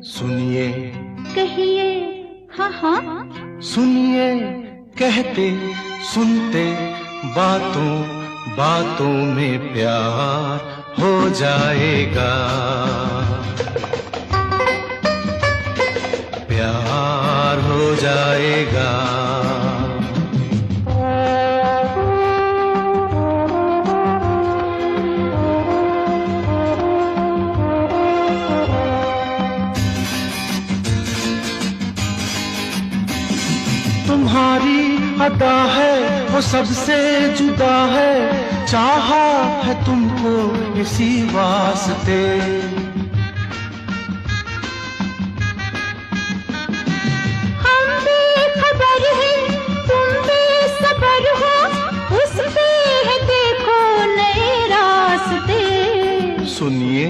सुनिए कहिए, हाँ हाँ सुनिए, कहते सुनते बातों बातों में प्यार हो जाएगा, प्यार हो जाएगा। तुम्हारी अदा है वो सबसे जुदा है, चाहा है तुमको इसी वास्ते। हम बेखबर हैं तुम बेसबर हो, उस पे है देखो नए रास्ते। सुनिए